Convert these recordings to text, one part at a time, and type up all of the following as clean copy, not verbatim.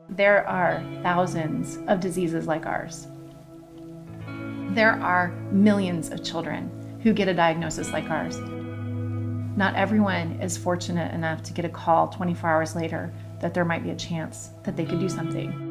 There are thousands of diseases like ours. There are millions of children who get a diagnosis like ours. Not everyone is fortunate enough to get a call 24 hours later that there might be a chance that they could do something.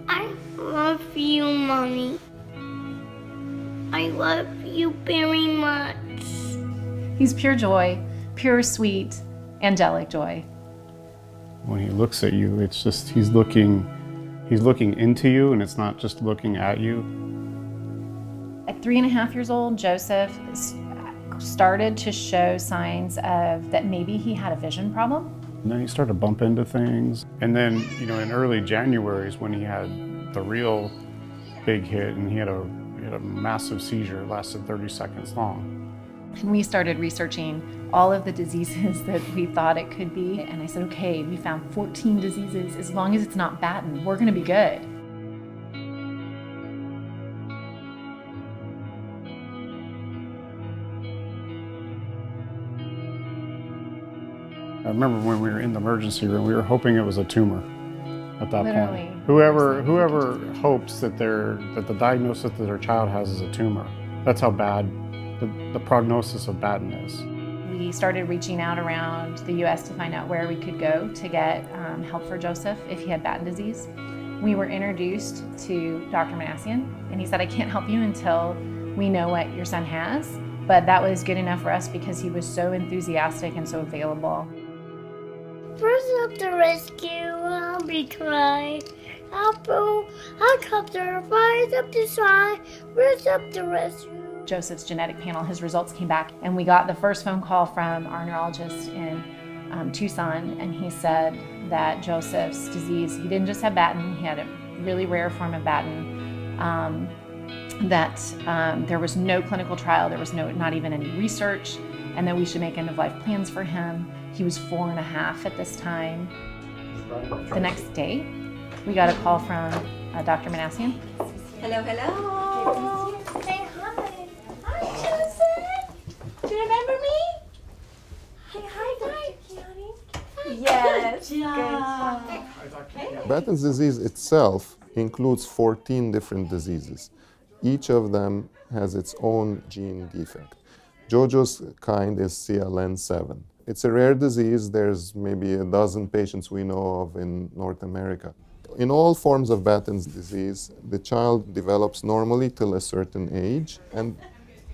I love you, Mommy. I love you very much. He's pure joy, pure, sweet, angelic joy. When he looks at you, it's just he's looking into you, and it's not just looking at you. At 3.5 years old, Joseph started to show signs of that maybe he had a vision problem. And then he started to bump into things. And then, in early January is when he had the real big hit, and he had a massive seizure, it lasted 30 seconds long. And we started researching all of the diseases that we thought it could be. And I said, okay, we found 14 diseases. As long as it's not Batten, we're gonna be good. I remember when we were in the emergency room, we were hoping it was a tumor at that Literally. point. Whoever hopes that the diagnosis that their child has is a tumor, that's how bad the prognosis of Batten is. We started reaching out around the US to find out where we could go to get help for Joseph if he had Batten disease. We were introduced to Dr. Manassian, and he said, I can't help you until we know what your son has. But that was good enough for us because he was so enthusiastic and so available. First up the rescue, I'll be crying. Helicopter flies up the sky. First up the rescue. Joseph's genetic panel, his results came back, and we got the first phone call from our neurologist in Tucson, and he said that Joseph's disease, he didn't just have Batten, he had a really rare form of Batten, that there was no clinical trial, there was not even any research, and that we should make end-of-life plans for him. He was 4.5 at this time. The next day, we got a call from Dr. Manassian. Hello, hello. Say hi. Hi, Joseph. Do you remember me? Hi, Kiani. Yes. Good job. Batten's disease itself includes 14 different diseases. Each of them has its own gene defect. Jojo's kind is CLN7. It's a rare disease. There's maybe a dozen patients we know of in North America. In all forms of Batten's disease, the child develops normally till a certain age, and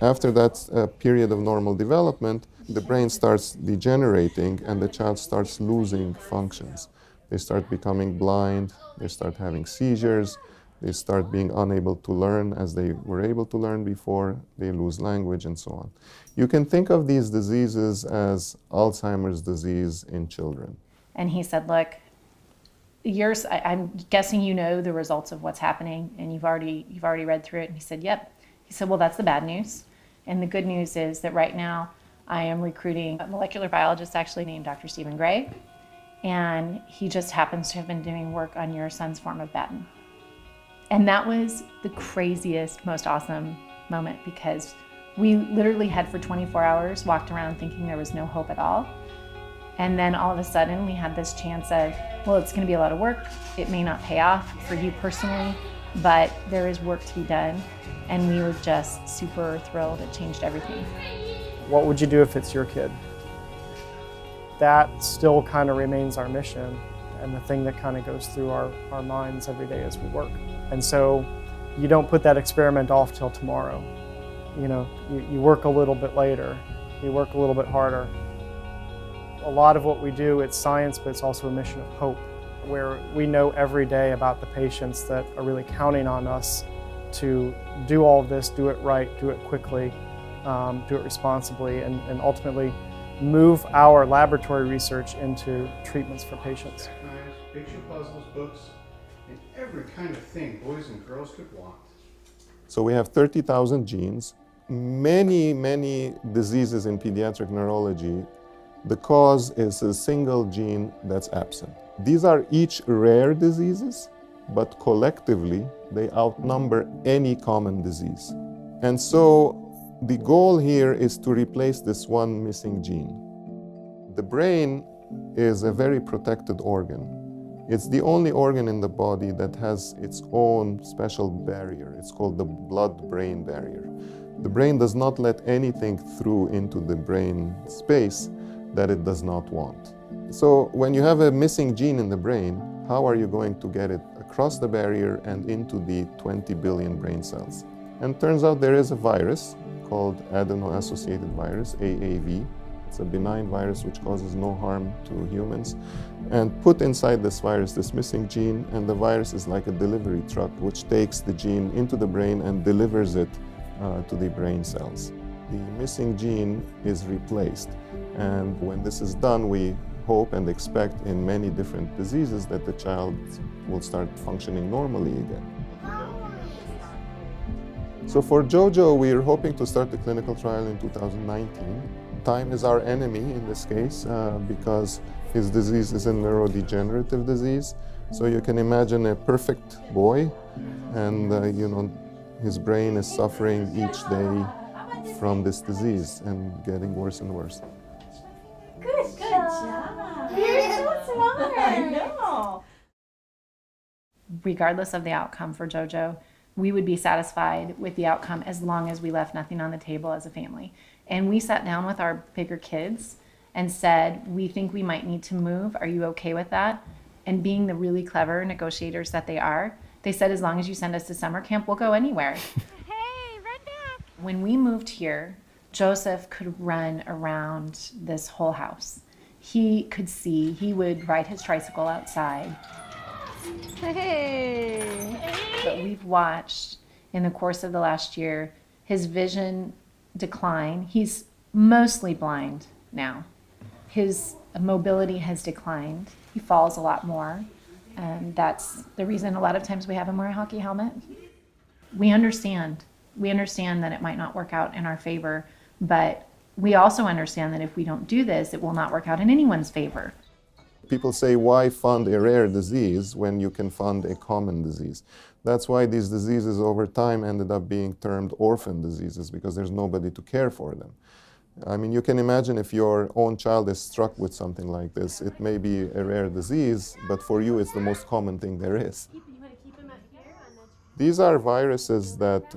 after that period of normal development, the brain starts degenerating and the child starts losing functions. They start becoming blind, they start having seizures, they start being unable to learn as they were able to learn before, they lose language and so on. You can think of these diseases as Alzheimer's disease in children. And he said, look, I'm guessing you know the results of what's happening, and you've already read through it. And he said, yep. He said, well, that's the bad news. And the good news is that right now I am recruiting a molecular biologist actually named Dr. Stephen Gray, and he just happens to have been doing work on your son's form of Batten. And that was the craziest, most awesome moment, because we literally had for 24 hours walked around thinking there was no hope at all. And then all of a sudden we had this chance of, well, it's gonna be a lot of work. It may not pay off for you personally, but there is work to be done. And we were just super thrilled. It changed everything. What would you do if it's your kid? That still kind of remains our mission and the thing that kind of goes through our minds every day as we work. And so you don't put that experiment off till tomorrow. You work a little bit later, you work a little bit harder. A lot of what we do, it's science, but it's also a mission of hope, where we know every day about the patients that are really counting on us to do all of this, do it right, do it quickly, do it responsibly, and ultimately move our laboratory research into treatments for patients. Picture puzzles, books, and every kind of thing boys and girls could want. So we have 30,000 genes, many diseases in pediatric neurology. The cause is a single gene that's absent. These are each rare diseases, but collectively they outnumber any common disease. And so the goal here is to replace this one missing gene. The brain is a very protected organ. It's the only organ in the body that has its own special barrier. It's called the blood-brain barrier. The brain does not let anything through into the brain space that it does not want. So when you have a missing gene in the brain, how are you going to get it across the barrier and into the 20 billion brain cells? And turns out there is a virus called adeno-associated virus, AAV. It's a benign virus which causes no harm to humans. And put inside this virus this missing gene, and the virus is like a delivery truck which takes the gene into the brain and delivers it to the brain cells. The missing gene is replaced. And when this is done, we hope and expect in many different diseases that the child will start functioning normally again. So for Jojo, we're hoping to start the clinical trial in 2019. Time is our enemy in this case because his disease is a neurodegenerative disease. So you can imagine a perfect boy, and his brain is suffering each day from this disease and getting worse and worse. Good job. You're so smart. I know. Regardless of the outcome for Jojo, we would be satisfied with the outcome as long as we left nothing on the table as a family. And we sat down with our bigger kids and said, we think we might need to move. Are you okay with that? And being the really clever negotiators that they are, they said, as long as you send us to summer camp, we'll go anywhere. Hey, run back. When we moved here, Joseph could run around this whole house. He could see, he would ride his tricycle outside. Hey. But we've watched in the course of the last year his vision decline. He's mostly blind now. His mobility has declined. He falls a lot more. And that's the reason a lot of times we have him wear a hockey helmet. We understand. We understand that it might not work out in our favor, but we also understand that if we don't do this, it will not work out in anyone's favor. People say, why fund a rare disease when you can fund a common disease? That's why these diseases over time ended up being termed orphan diseases, because there's nobody to care for them. I mean, you can imagine if your own child is struck with something like this, it may be a rare disease, but for you it's the most common thing there is. These are viruses that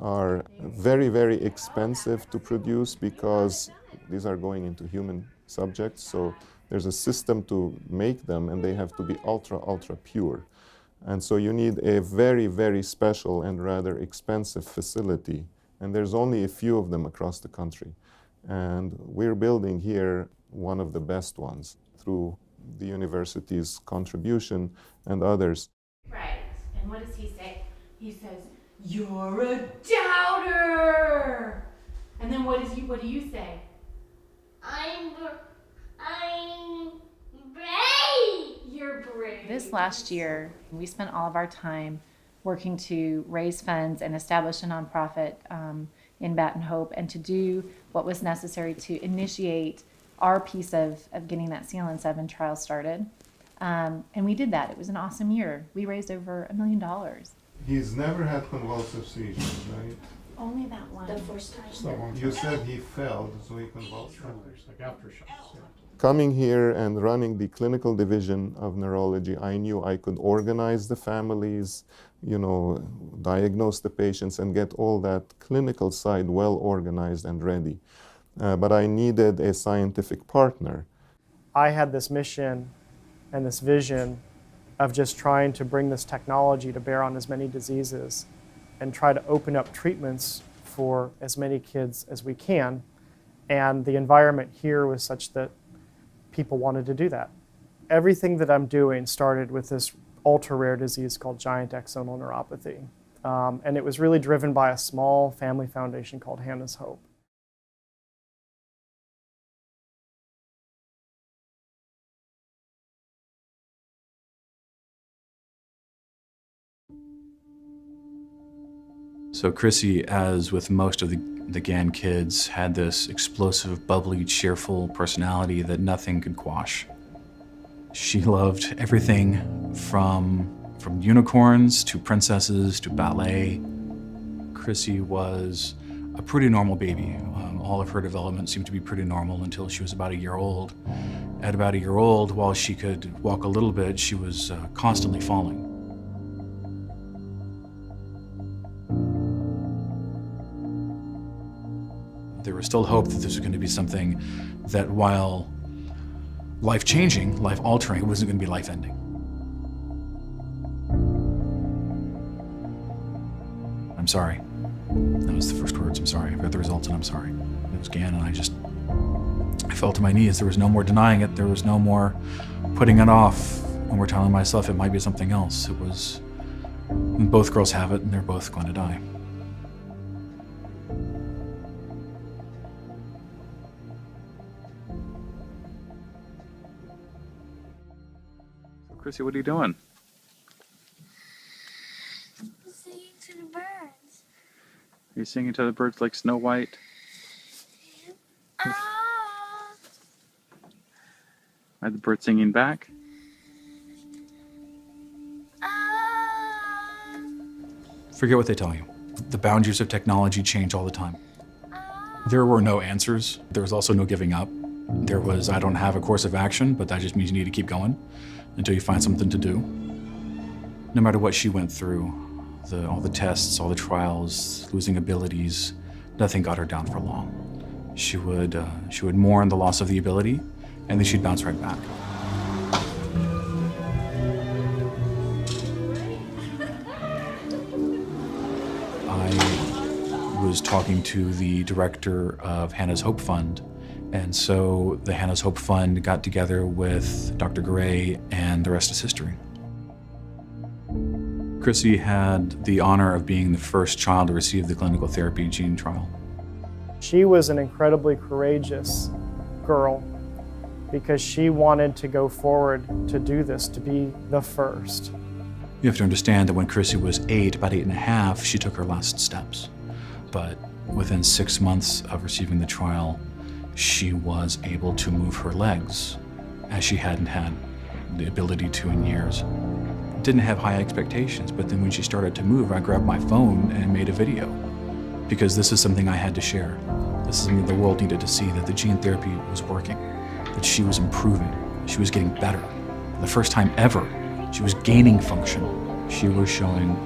are very, very expensive to produce because these are going into human subjects. So there's a system to make them, and they have to be ultra, ultra pure. And so you need a very, very special and rather expensive facility. And there's only a few of them across the country. And we're building here one of the best ones through the university's contribution and others. Right. And what does he say? He says, "You're a doubter." And then what do you say? I'm brave. You're brave. This last year, we spent all of our time working to raise funds and establish a nonprofit in Baton Hope, and to do what was necessary to initiate our piece of getting that CLN7 trial started. And we did that. It was an awesome year. We raised over $1 million. He's never had convulsive seizures, right? Only that one. The first time. You said he failed, so he convulsed. Like aftershocks. Coming here and running the clinical division of neurology, I knew I could organize the families, diagnose the patients and get all that clinical side well organized and ready. But I needed a scientific partner. I had this mission and this vision of just trying to bring this technology to bear on as many diseases and try to open up treatments for as many kids as we can. And the environment here was such that people wanted to do that. Everything that I'm doing started with this ultra-rare disease called giant axonal neuropathy. And it was really driven by a small family foundation called Hannah's Hope. So Chrissy, as with most of the GAN kids, had this explosive, bubbly, cheerful personality that nothing could quash. She loved everything from From unicorns to princesses to ballet, Chrissy was a pretty normal baby. All of her development seemed to be pretty normal until she was about a year old. At about a year old, while she could walk a little bit, she was constantly falling. There was still hope that this was going to be something that, while life-changing, life-altering, it wasn't going to be life-ending. I'm sorry. That was the first words, I'm sorry. I've got the results and I'm sorry. It was GAN, and I fell to my knees. There was no more denying it. There was no more putting it off or telling myself it might be something else. It was, both girls have it and they're both going to die. Chrissy, what are you doing? Singing to the birds. Are you singing to the birds like Snow White? Ah. Are the birds singing back? Ah. Forget what they tell you. The boundaries of technology change all the time. There were no answers. There was also no giving up. There was, I don't have a course of action, but that just means you need to keep going until you find something to do. No matter what she went through, all the tests, all the trials, losing abilities, nothing got her down for long. She would mourn the loss of the ability, and then she'd bounce right back. I was talking to the director of Hannah's Hope Fund, and so the Hannah's Hope Fund got together with Dr. Gray, and the rest is history. Chrissy had the honor of being the first child to receive the clinical therapy gene trial. She was an incredibly courageous girl because she wanted to go forward to do this, to be the first. You have to understand that when Chrissy was 8, about 8 and a half, she took her last steps. But within 6 months of receiving the trial, she was able to move her legs as she hadn't had the ability to in years. Didn't have high expectations, but then when she started to move, I grabbed my phone and made a video because this is something I had to share. This is something the world needed to see, that the gene therapy was working, that she was improving, she was getting better. For the first time ever, she was gaining function. She was showing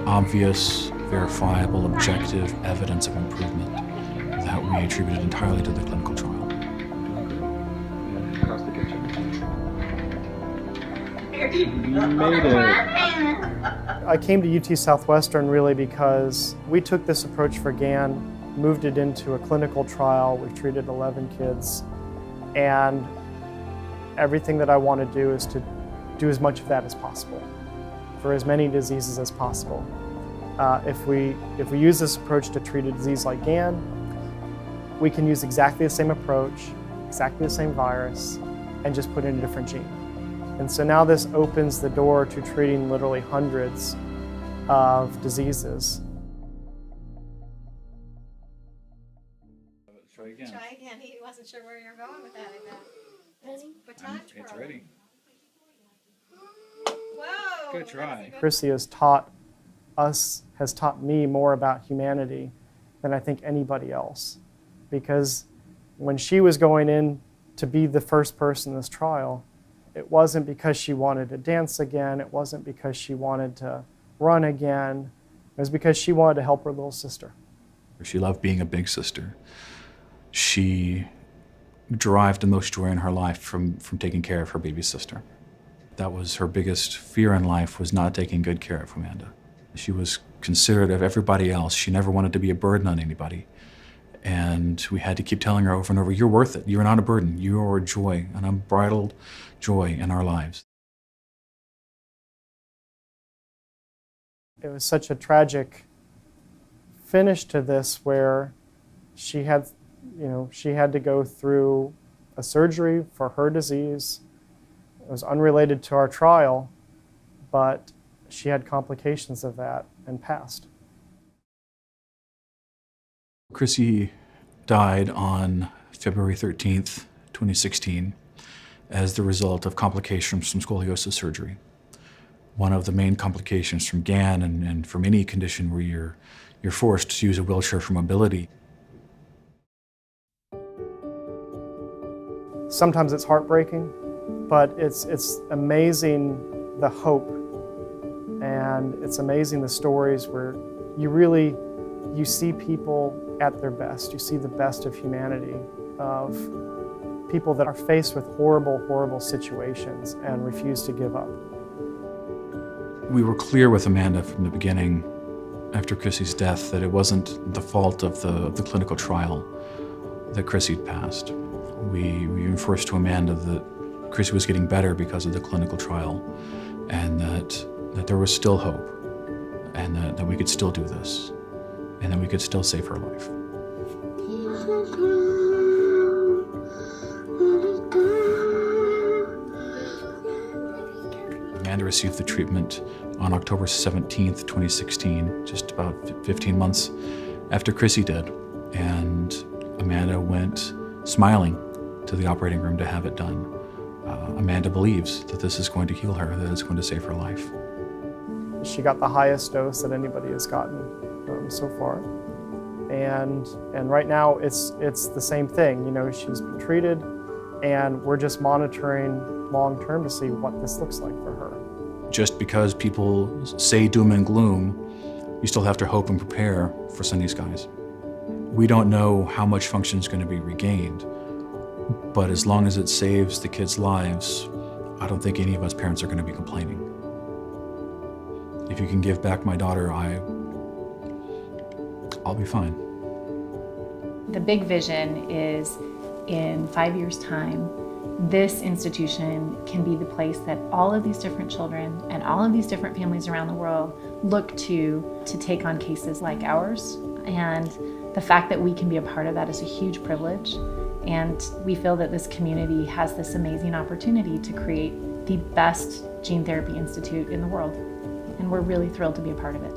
obvious, verifiable, objective evidence of improvement that we attributed entirely to the clinical trial. Across the kitchen. You made it. I came to UT Southwestern really because we took this approach for GAN, moved it into a clinical trial. We've treated 11 kids, and everything that I want to do is to do as much of that as possible for as many diseases as possible. If we use this approach to treat a disease like GAN, we can use exactly the same approach, exactly the same virus, and just put in a different gene. And so now this opens the door to treating literally hundreds of diseases. Try again. Try again. He wasn't sure where you're going with that. I bet. Ready? Baton It's twirl. ready. Whoa. Good try. Chrissy has taught me more about humanity than I think anybody else. Because when she was going in to be the first person in this trial, it wasn't because she wanted to dance again. It wasn't because she wanted to run again. It was because she wanted to help her little sister. She loved being a big sister. She derived the most joy in her life from taking care of her baby sister. That was her biggest fear in life, was not taking good care of Amanda. She was considerate of everybody else. She never wanted to be a burden on anybody. And we had to keep telling her over and over, you're worth it. You're not a burden. You are a joy, an unbridled joy in our lives. It was such a tragic finish to this where she had to go through a surgery for her disease. It was unrelated to our trial, but she had complications of that and passed. Chrissy died on February 13th, 2016, as the result of complications from scoliosis surgery. One of the main complications from GAN and from any condition where you're forced to use a wheelchair for mobility. Sometimes it's heartbreaking, but it's amazing the hope, and it's amazing the stories where you see people at their best. You see the best of humanity, of people that are faced with horrible, horrible situations and refuse to give up. We were clear with Amanda from the beginning, after Chrissy's death, that it wasn't the fault of the clinical trial that Chrissy passed. We reinforced to Amanda that Chrissy was getting better because of the clinical trial, and that there was still hope, and that we could still do this, and that we could still save her life. Amanda received the treatment on October 17th, 2016, just about 15 months after Chrissy did, and Amanda went smiling to the operating room to have it done. Amanda believes that this is going to heal her, that it's going to save her life. She got the highest dose that anybody has gotten so far. And right now it's the same thing. You know, she's been treated, and we're just monitoring long term to see what this looks like for her. Just because people say doom and gloom, you still have to hope and prepare for Sunny skies. We don't know how much function is going to be regained, but as long as it saves the kids' lives, I don't think any of us parents are going to be complaining. If you can give back my daughter, I'll be fine. The big vision is, in 5 years' time, this institution can be the place that all of these different children and all of these different families around the world look to take on cases like ours. And the fact that we can be a part of that is a huge privilege. And we feel that this community has this amazing opportunity to create the best gene therapy institute in the world. And we're really thrilled to be a part of it.